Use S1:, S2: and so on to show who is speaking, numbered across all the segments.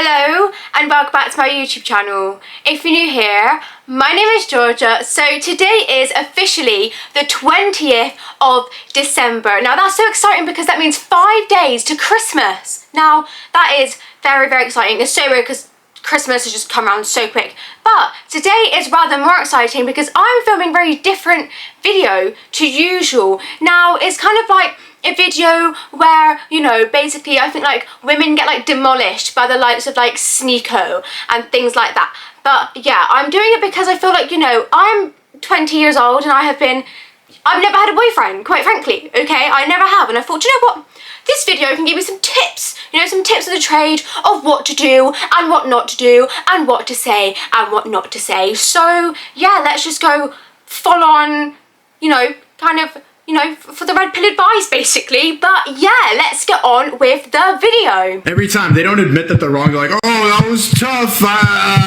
S1: Hello and welcome back to my YouTube channel. If you're new here, my name is Georgia. So today is officially the 20th of December. Now that's so exciting because that means 5 days to Christmas. Now that is very, very exciting. It's so weird because Christmas has just come around so quick. But today is rather more exciting because I'm filming a very different video to usual. Now it's kind of like a video where, you know, basically I think like women get like demolished by the likes of like Sneako and things like that. But yeah, I'm doing it because I feel like, you know, I'm 20 years old and I've never had a boyfriend, quite frankly, okay? I never have, and I thought, you know what? This video can give you some tips, you know, some tips of the trade of what to do and what not to do and what to say and what not to say. So yeah, let's just go full on, you know, kind of, you know, for the red pill advice basically. But yeah, let's get on with the video.
S2: Every time they don't admit that they're wrong, they're like, oh, that was tough.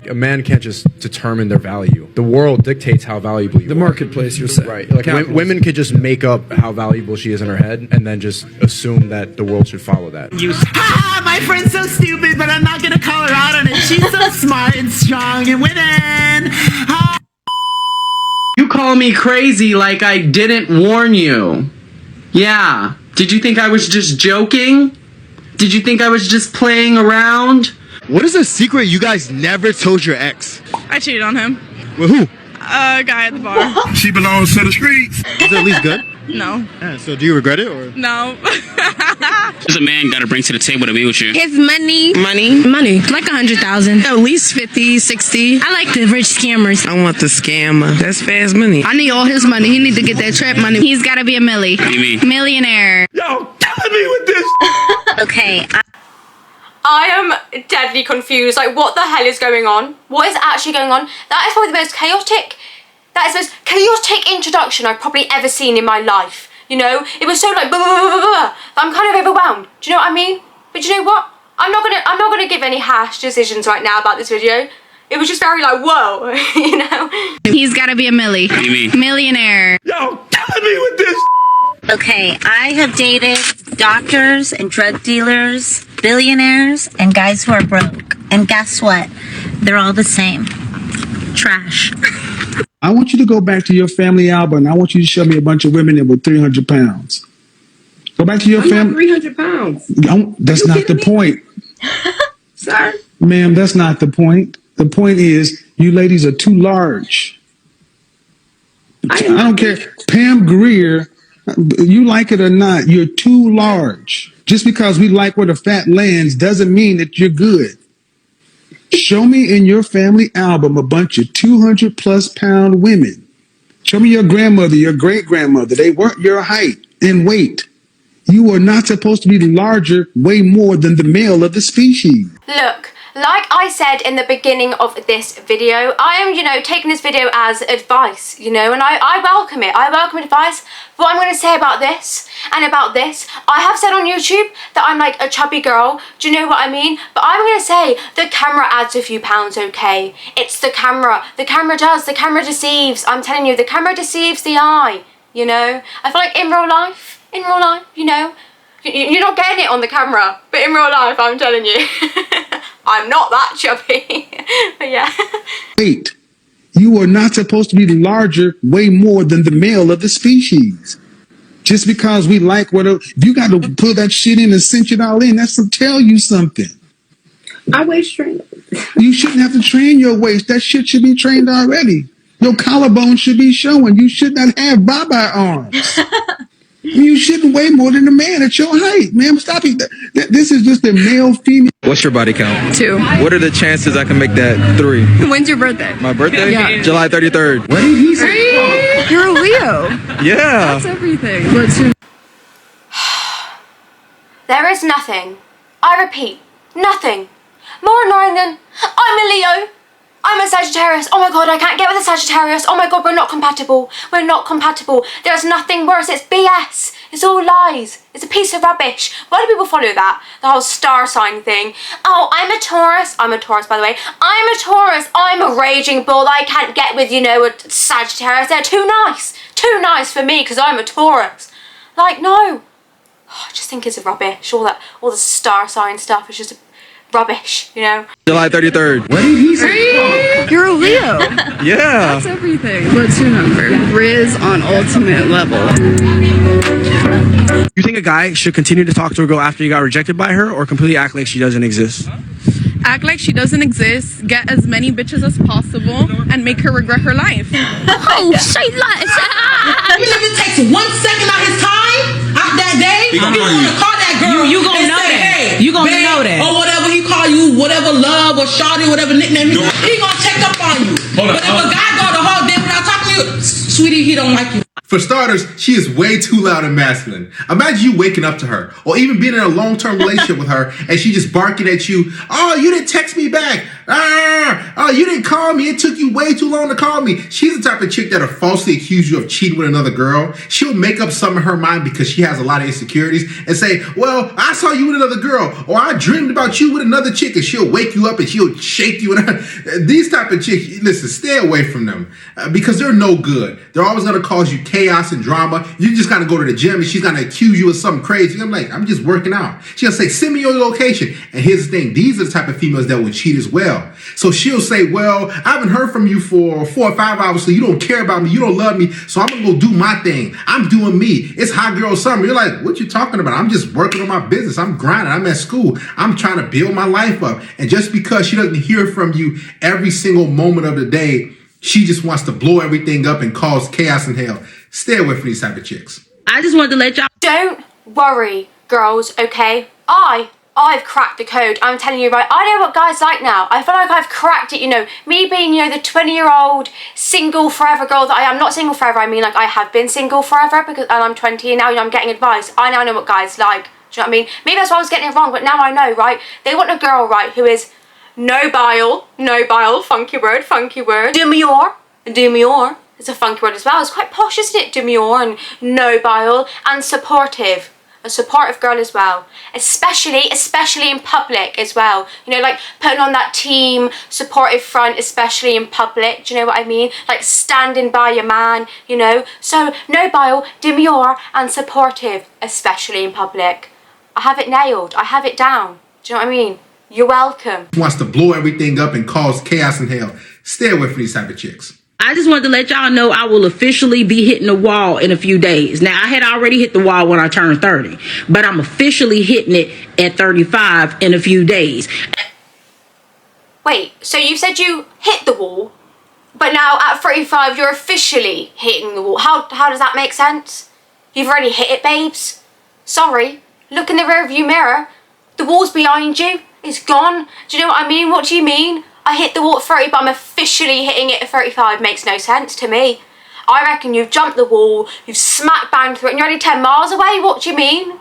S3: A man can't just determine their value. The world dictates how valuable you are.
S4: The marketplace, you're saying.
S3: Right. Like women could just make up how valuable she is in her head and then just assume that the world should follow that.
S5: My friend's so stupid, but I'm not gonna call her out on it. She's so smart and strong and winning.
S6: You call me crazy like I didn't warn you. Yeah. Did you think I was just joking? Did you think I was just playing around?
S2: What is a secret you guys never told your ex?
S7: I cheated on him.
S2: With who?
S7: A guy at the bar.
S2: She belongs to the streets. Is it at least good?
S7: No.
S2: Yeah, so do you regret it or?
S7: No.
S8: What's a man gotta bring to the table to be with you?
S9: His money. Money. Like 100,000. At least 50, 60. I like the rich scammers.
S6: I want the scammer. That's fast money.
S9: I need all his money. He need to get that trap money. He's gotta be a millie.
S8: What do you mean?
S9: Millionaire.
S2: Yo, killing me with this.
S9: Okay.
S1: I am deadly confused. Like, what the hell is going on? What is actually going on? That is probably the most chaotic introduction I've probably ever seen in my life. You know, it was so like blah, blah, blah, blah, blah. I'm kind of overwhelmed. Do you know what I mean? But you know what? I'm not gonna give any harsh decisions right now about this video. It was just very like, whoa, you know.
S9: He's gotta be a millie.
S8: What do you mean?
S9: Millionaire.
S2: Yo, killing me with this.
S10: Okay, I have dated doctors and drug dealers, billionaires, and guys who are broke. And guess what? They're all the same. Trash.
S4: I want you to go back to your family album and I want you to show me a bunch of women that were 300 pounds. Go back to your family.
S6: 300 pounds.
S4: That's not the point.
S6: Sorry.
S4: Ma'am, that's not the point. The point is you ladies are too large. I don't care. Pam Grier, you like it or not, you're too large. Just because we like where the fat lands doesn't mean that you're good. Show me in your family album a bunch of 200 plus pound women. Show me your grandmother, your great grandmother. They weren't your height and weight. You are not supposed to be larger, way more than the male of the species.
S1: Look, like I said in the beginning of this video, I am, you know, taking this video as advice, you know, and I welcome it. I welcome advice. What I'm going to say about this and about this, I have said on YouTube that I'm like a chubby girl. Do you know what I mean? But I'm going to say the camera adds a few pounds, okay? It's the camera. The camera does. The camera deceives. I'm telling you, the camera deceives the eye, you know? I feel like in real life, you know, you're not getting it on the camera, but in real life, I'm telling you, I'm not that chubby. But yeah.
S4: Wait, you are not supposed to be larger, way more than the male of the species. Just because we like you got to put that shit in and cinch it all in. That's to tell you something.
S6: I waist train.
S4: You shouldn't have to train your waist. That shit should be trained already. Your collarbone should be showing. You should not have bye-bye arms. You shouldn't weigh more than a man at your height, man. Stop it. This is just a male-female.
S3: What's your body count?
S7: 2.
S3: What are the chances I can make that 3?
S7: When's your birthday?
S3: My birthday?
S7: Yeah.
S3: July 33rd.
S4: What did he say?
S7: Hey, you're a Leo.
S3: Yeah.
S7: That's everything.
S1: There is nothing, I repeat, nothing more annoying than I'm a Leo, I'm a Sagittarius, oh my god, I can't get with a Sagittarius, oh my god, we're not compatible, there's nothing worse, it's BS, it's all lies, it's a piece of rubbish. Why do people follow that? The whole star sign thing. Oh, I'm a Taurus by the way, I'm a Taurus, I'm a raging bull, I can't get with, you know, a Sagittarius, they're too nice for me because I'm a Taurus. Like, no. I just think it's a rubbish. All the star sign stuff is just a rubbish, you know?
S3: July 33rd.
S4: What did he say?
S7: You're a Leo.
S3: Yeah.
S7: That's everything. What's your number? Riz on ultimate level.
S3: You think a guy should continue to talk to a girl after you got rejected by her, or completely act like she doesn't exist?
S7: Act like she doesn't exist, get as many bitches as possible, and make her regret her life.
S9: Oh, say lies.
S5: Even if it takes 1 second of his time out that day, you want to call that girl. You gonna know that. Hey, you gonna know that. Or whatever he call you, whatever love or shawty, whatever nickname he gonna check up on you. But if a guy go the whole day without talking to you, sweetie, he don't like you.
S2: For starters, she is way too loud and masculine. Imagine you waking up to her, or even being in a long-term relationship with her, and she just barking at you, "Oh, you didn't text me back. Oh, you didn't call me. It took you way too long to call me." She's the type of chick that'll falsely accuse you of cheating with another girl. She'll make up something in her mind because she has a lot of insecurities and say, "Well, I saw you with another girl," or "I dreamed about you with another chick," and she'll wake you up and she'll shake you. These type of chicks, listen, stay away from them because they're no good. They're always going to cause you chaos and drama. You just got to go to the gym and she's going to accuse you of something crazy. I'm like, "I'm just working out." She'll say, "Send me your location." And here's the thing. These are the type of females that will cheat as well. So she'll say, "Well, I haven't heard from you for 4 or 5 hours, so you don't care about me. You don't love me. So I'm going to go do my thing. I'm doing me. It's hot girl summer." You're like, "What you talking about? I'm just working on my business. I'm grinding. I'm at school. I'm trying to build my life up." And just because she doesn't hear from you every single moment of the day, she just wants to blow everything up and cause chaos and hell. Stay away from these type of chicks.
S9: I just wanted to let y'all.
S1: Don't worry, girls, okay? I've cracked the code. I'm telling you, right? I know what guys like now. I feel like I've cracked it, you know. Me being, you know, the 20-year-old single forever girl that I am. Not single forever, I mean like I have been single forever and I'm 20 and now, you know, I'm getting advice. I now know what guys like. Do you know what I mean? Maybe that's why I was getting it wrong, but now I know, right? They want a girl, right, who is no bile, funky word. Demure. It's a funky word as well. It's quite posh, isn't it? Demure and no bile and supportive. A supportive girl as well, especially in public as well. You know, like putting on that team supportive front, especially in public. Do you know what I mean? Like standing by your man, you know. So no bile, demure and supportive, especially in public. I have it nailed. I have it down. Do you know what I mean? You're welcome.
S2: Wants to blow everything up and cause chaos and hell. Stay away from these type of chicks.
S9: I just wanted to let y'all know I will officially be hitting the wall in a few days. Now, I had already hit the wall when I turned 30, but I'm officially hitting it at 35 in a few days.
S1: Wait, so you said you hit the wall, but now at 35 you're officially hitting the wall. How does that make sense? You've already hit it, babes. Sorry, look in the rearview mirror. The wall's behind you. It's gone. Do you know what I mean? What do you mean? I hit the wall at 30, but I'm officially hitting it at 35. Makes no sense to me. I reckon you've jumped the wall, you've smack banged through it, and you're only 10 miles away. What do you mean?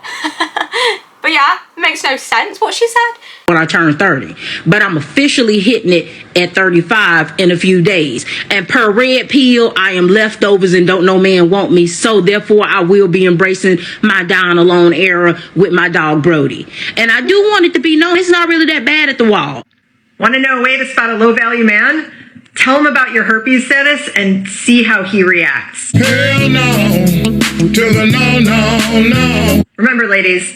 S1: But yeah, it makes no sense what she said.
S9: When I turned 30, but I'm officially hitting it at 35 in a few days. And per red pill, I am leftovers and don't no man want me. So therefore, I will be embracing my down alone era with my dog Brody. And I do want it to be known it's not really that bad at the wall.
S11: Want to know a way to spot a low-value man? Tell him about your herpes status and see how he reacts.
S5: Hell no, to the no.
S11: Remember, ladies,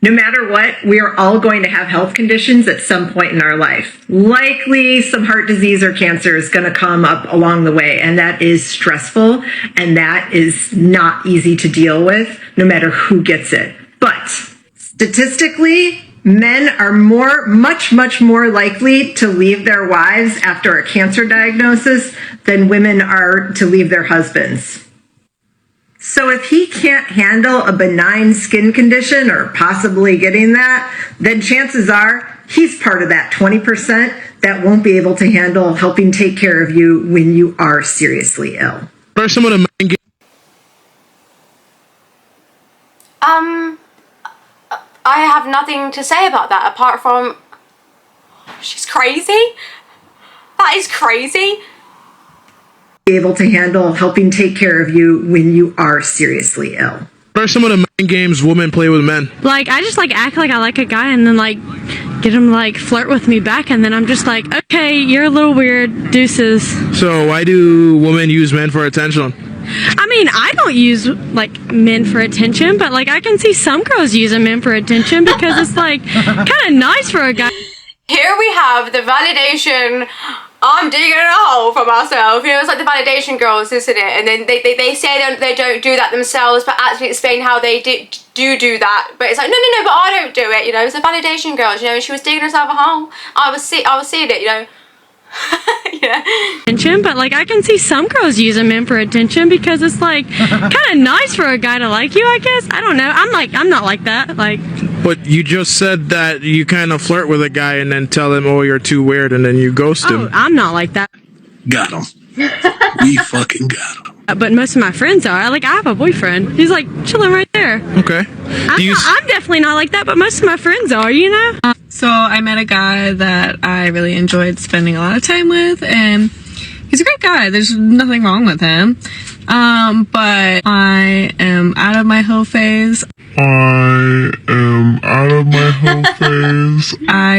S11: no matter what, we are all going to have health conditions at some point in our life. Likely some heart disease or cancer is going to come up along the way, and that is stressful, and that is not easy to deal with, no matter who gets it. But statistically, men are much more likely to leave their wives after a cancer diagnosis than women are to leave their husbands. So if he can't handle a benign skin condition or possibly getting that, then chances are he's part of that 20% that won't be able to handle helping take care of you when you are seriously ill.
S3: First, some of the
S1: I have nothing to say about that apart from she's crazy. That is crazy.
S11: Be able to handle helping take care of you when you are seriously ill.
S3: What are some of the mind games women play with men?
S9: Like, I just like act like I like a guy and then like get him like flirt with me back, and then I'm just like, okay, you're a little weird, deuces.
S3: So why do women use men for attention?
S9: I mean, I don't use like men for attention, but like I can see some girls using men for attention because it's like kind of nice for a guy.
S1: Here we have the validation, I'm digging a hole for myself. You know, it's like the validation girls, isn't it? And then they say they don't do that themselves, but actually explain how they do that. But it's like, no, but I don't do it, you know. It's the validation girls, you know, and she was digging herself a hole. I was seeing it, you know. Yeah.
S12: Attention, but like I can see some girls using men for attention because it's like kind of nice for a guy to like you, I guess. I don't know. I'm not like that. Like,
S13: but you just said that you kind of flirt with a guy and then tell him, oh, you're too weird, and then you ghost him.
S12: oh, I'm not like that.
S13: Got him. We fucking got him.
S12: But most of my friends are. Like, I have a boyfriend. He's like chilling right there.
S13: Okay.
S12: I'm definitely not like that, but most of my friends are, you know?
S7: So I met a guy that I really enjoyed spending a lot of time with, and he's a great guy. There's nothing wrong with him. But I am out of my hoe phase. I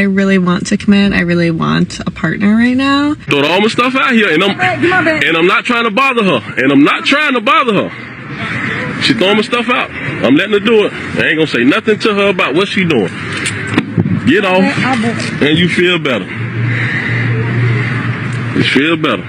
S7: really want to commit. I really want a partner right now.
S14: Throwing all my stuff out here, and I'm not trying to bother her. She throwing my stuff out. I'm letting her do it. I ain't gonna say nothing to her about what she doing. Get off, and you feel better. You feel better.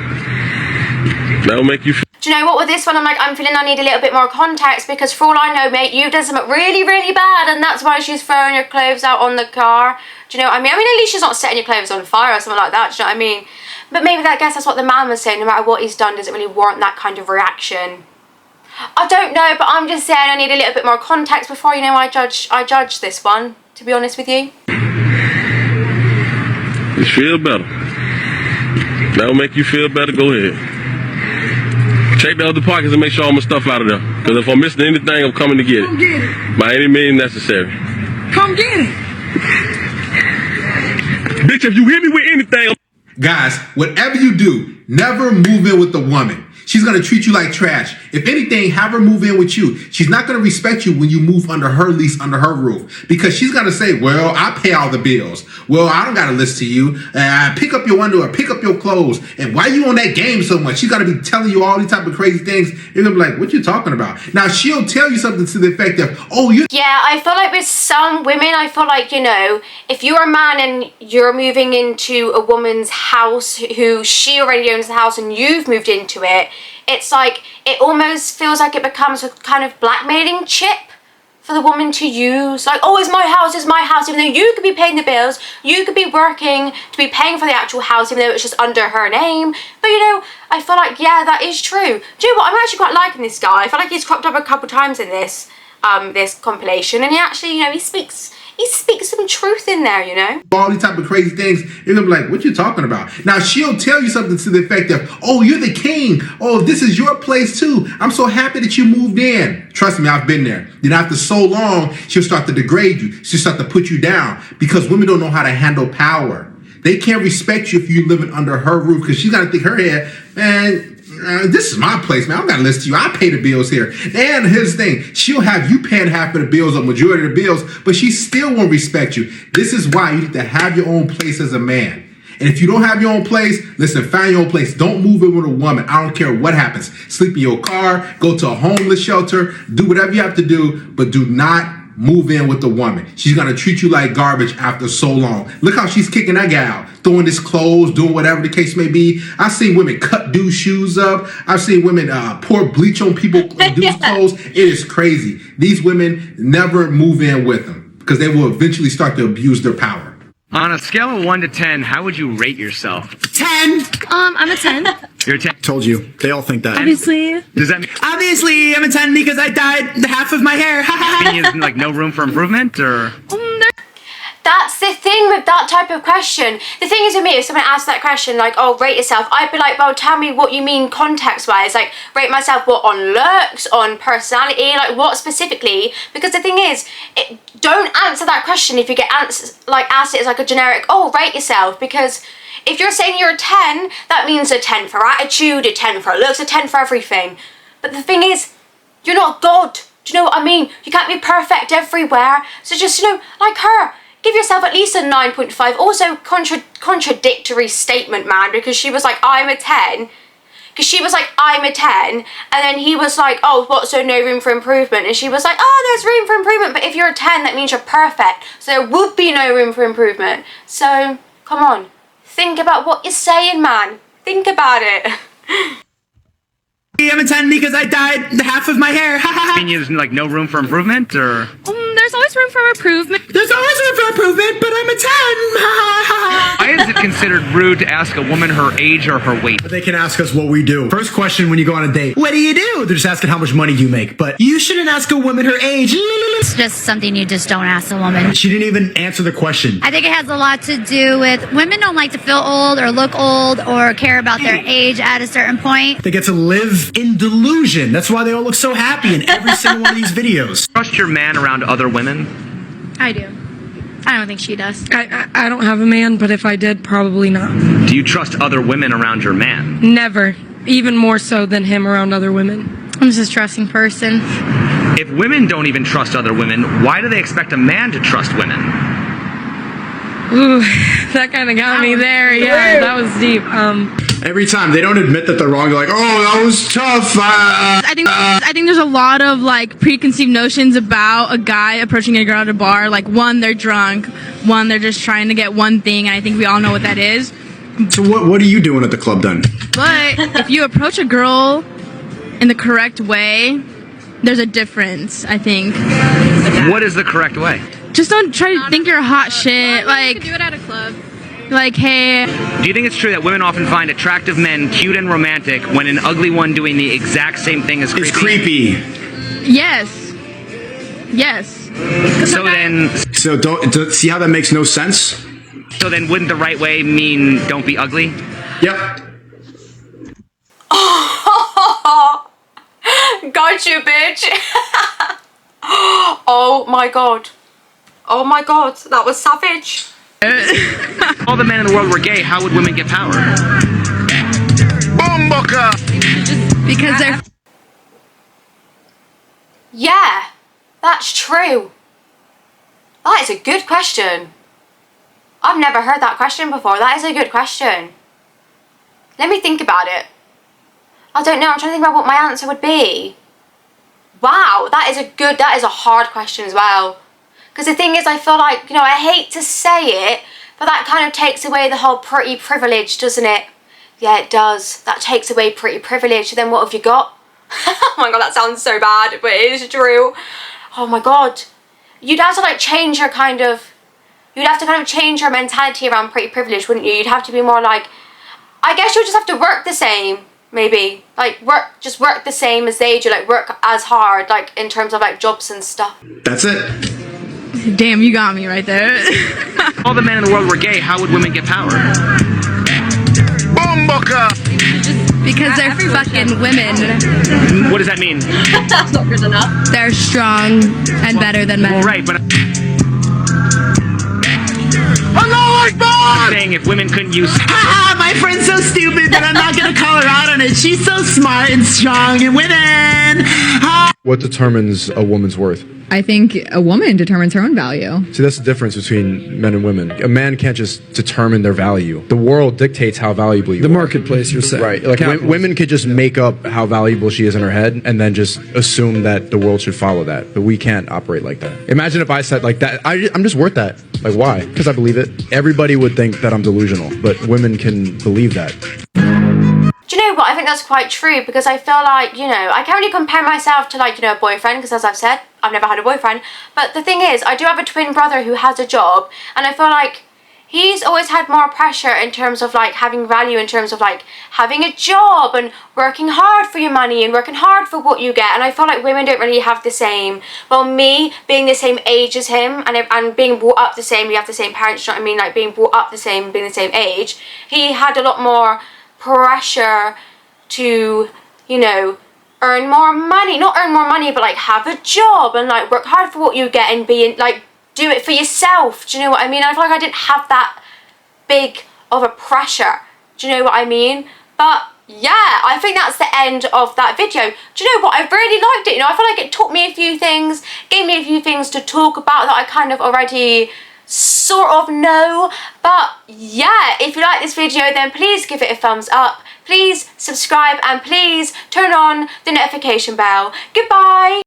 S14: That'll make you feel.
S1: Do you know what, with this one, I'm feeling I need a little bit more context, because for all I know, mate, you've done something really, really bad, and that's why she's throwing your clothes out on the car. Do you know what I mean? I mean, at least she's not setting your clothes on fire or something like that, do you know what I mean? But maybe I guess that's what the man was saying, no matter what he's done, doesn't really warrant that kind of reaction. I don't know, but I'm just saying I need a little bit more context before, you know, I judge this one, to be honest with you.
S14: You feel better. That'll make you feel better, go ahead. Check the other pockets and make sure all my stuff out of there. Because if I'm missing anything, I'm coming to get it.
S5: Come get it.
S14: By any means necessary.
S5: Come get it.
S14: Bitch, if you hit me with anything...
S2: Guys, whatever you do, never move in with the woman. She's going to treat you like trash. If anything, have her move in with you. She's not going to respect you when you move under her lease, under her roof. Because she's going to say, well, I pay all the bills. Well, I don't got to listen to you. Pick up your underwear, pick up your clothes. And why you on that game so much? She's going to be telling you all these type of crazy things. You're going to be like, what you talking about? Now, she'll tell you something to the effect of, oh, you...
S1: Yeah, I feel like with some women, I feel like, you know, if you're a man and you're moving into a woman's house who she already owns the house and you've moved into it, it's like, it almost feels like it becomes a kind of blackmailing chip for the woman to use. Like, oh, it's my house, even though you could be paying the bills, you could be working to be paying for the actual house, even though it's just under her name. But, you know, I feel like, yeah, that is true. Do you know what? I'm actually quite liking this guy. I feel like he's cropped up a couple times in this, this compilation, and he actually, you know, he speaks some truth in there, you know?
S2: All these type of crazy things, you're gonna be like, what you talking about? Now, she'll tell you something to the effect of, oh, you're the king. Oh, this is your place too. I'm so happy that you moved in. Trust me, I've been there. Then after so long, she'll start to degrade you. She'll start to put you down because women don't know how to handle power. They can't respect you if you're living under her roof because she's gotta think her head, man, this is my place, man. I'm not listening to you. I pay the bills here. And here's the thing. She'll have you paying half of the bills or majority of the bills, but she still won't respect you. This is why you need to have your own place as a man. And if you don't have your own place, listen, find your own place. Don't move in with a woman. I don't care what happens. Sleep in your car, go to a homeless shelter, do whatever you have to do, but do not move in with the woman. She's going to treat you like garbage after so long. Look how she's kicking that guy out, throwing his clothes, doing whatever the case may be. I've seen women cut dudes' shoes up. I've seen women pour bleach on dudes' clothes. It is crazy. These women never move in with them because they will eventually start to abuse their power.
S15: On a scale of 1 to 10, how would you rate yourself?
S16: 10. I'm a 10.
S15: You're a 10.
S3: Told you. They all think that.
S16: Obviously.
S15: Does that mean
S16: Obviously, I'm a 10 because I dyed half of my hair.
S15: is like no room for improvement, or?
S1: That's the thing with that type of question. The thing is with me, if someone asks that question, like, oh, rate yourself, I'd be like, well, tell me what you mean context-wise. Like, rate myself, what, on looks, on personality, like, what specifically? Because the thing is, don't answer that question if you get asked it as like a generic, oh, rate yourself. Because if you're saying you're a 10, that means a 10 for attitude, a 10 for looks, a 10 for everything. But the thing is, you're not God. Do you know what I mean? You can't be perfect everywhere. So just, you know, like her, give yourself at least a 9.5. Also, contradictory statement, man, because she was like, I'm a 10. Because she was like, I'm a 10. And then he was like, oh, what, so no room for improvement? And she was like, oh, there's room for improvement. But if you're a 10, that means you're perfect. So there would be no room for improvement. So, Come on. Think about what you're saying, man. Think about it.
S16: I'm a 10 because I dyed half of my hair.
S15: There's like no room for improvement, or
S12: There's always room for improvement.
S16: There's always room for improvement, but I'm a 10.
S15: why is it considered rude to ask a woman her age or her weight?
S17: They can ask us what we do. First question when you go on a date, what do you do? They're just asking how much money do you make. But you shouldn't ask a woman her age.
S10: It's just something you just don't ask a woman.
S17: She didn't even answer the question.
S10: I think it has a lot to do with women don't like to feel old or look old or care about their age at a certain point.
S17: They get to live in delusion. That's why they all look so happy in every single one of these videos.
S15: Trust your man around other women?
S12: I do. I don't think she does.
S7: I don't have a man, but if I did, probably not.
S15: Do you trust other women around your man?
S7: Never. Even more so than him around other women.
S12: I'm just a trusting person.
S15: If women don't even trust other women, why do they expect a man to trust women?
S7: Ooh, that kind of got me there. Yeah, that was deep.
S3: Every time they don't admit that they're wrong, they're like, "Oh, that was tough."
S12: I think there's a lot of like preconceived notions about a guy approaching a girl at a bar. Like, one, they're drunk. One, they're just trying to get one thing, and I think we all know what that is.
S3: So what are you doing at the club then?
S12: But if you approach a girl in the correct way, there's a difference, I think.
S15: What is the correct way?
S12: Just don't try to think you're hot shit. Like,
S7: You could do it at a club.
S12: like, hey,
S15: Do you think it's true that women often find attractive men cute and romantic when an ugly one doing the exact same thing is creepy?
S3: It's creepy.
S12: yes. Yes.
S15: So
S3: don't see how that makes no sense?
S15: So then wouldn't the right way mean don't be ugly?
S3: Yep.
S1: Got you, bitch. Oh my god. Oh my god, that was savage.
S15: If all the men in the world were gay, how would women get power? Bomboka!
S12: Because they're...
S1: Yeah, that's true. That is a good question. I've never heard that question before. That is a good question. Let me think about it. I don't know, I'm trying to think about what my answer would be. Wow, that is a hard question as well. Because the thing is, I feel like, I hate to say it, but that kind of takes away the whole pretty privilege, doesn't it? Yeah, it does. That takes away pretty privilege. So then what have you got? Oh my god, that sounds so bad, but it is true. Oh my god. You'd have to change your you'd have to change your mentality around pretty privilege, wouldn't you? You'd have to be more like, I guess you'll just have to work the same, maybe. Just work the same as they do, work as hard, in terms of jobs and stuff.
S3: That's it.
S12: Damn, you got me right there.
S15: If all the men in the world were gay, how would women get power? Bomboka!
S12: Because they're fucking women.
S15: What does that mean?
S1: That's not good enough.
S12: They're strong and better than men.
S15: Well, right, but I'm saying if women couldn't use...
S16: My friend's so stupid that I'm not going to call her out on it. She's so smart and strong and winning.
S3: What determines a woman's worth?
S18: I think a woman determines her own value.
S3: See, that's the difference between men and women. A man can't just determine their value. The world dictates how valuable you are.
S19: The marketplace, you're saying.
S3: Right. Women could just make up how valuable she is in her head and then just assume that the world should follow that. But we can't operate like that. Imagine if I said that, I'm just worth that. Why? Because I believe it. Everybody would think that I'm delusional, but women can believe that.
S1: Do you know what? I think that's quite true, because I feel like, I can't really compare myself to a boyfriend, because as I've said, I've never had a boyfriend. But the thing is, I do have a twin brother who has a job, and I feel like he's always had more pressure in terms of having value, in terms of having a job and working hard for your money and working hard for what you get. And I feel like women don't really have the same. Well, me being the same age as him and being brought up the same, we have the same parents, you know what I mean? Being brought up the same, being the same age, he had a lot more pressure to, earn more money. Not earn more money, but have a job and work hard for what you get and be do it for yourself. Do you know what I mean? I feel like I didn't have that big of a pressure. Do you know what I mean? But yeah, I think that's the end of that video. Do you know what? I really liked it. I feel like it taught me a few things, gave me a few things to talk about that I kind of already sort of know. But yeah, if you like this video, then please give it a thumbs up, please subscribe, and please turn on the notification bell. Goodbye.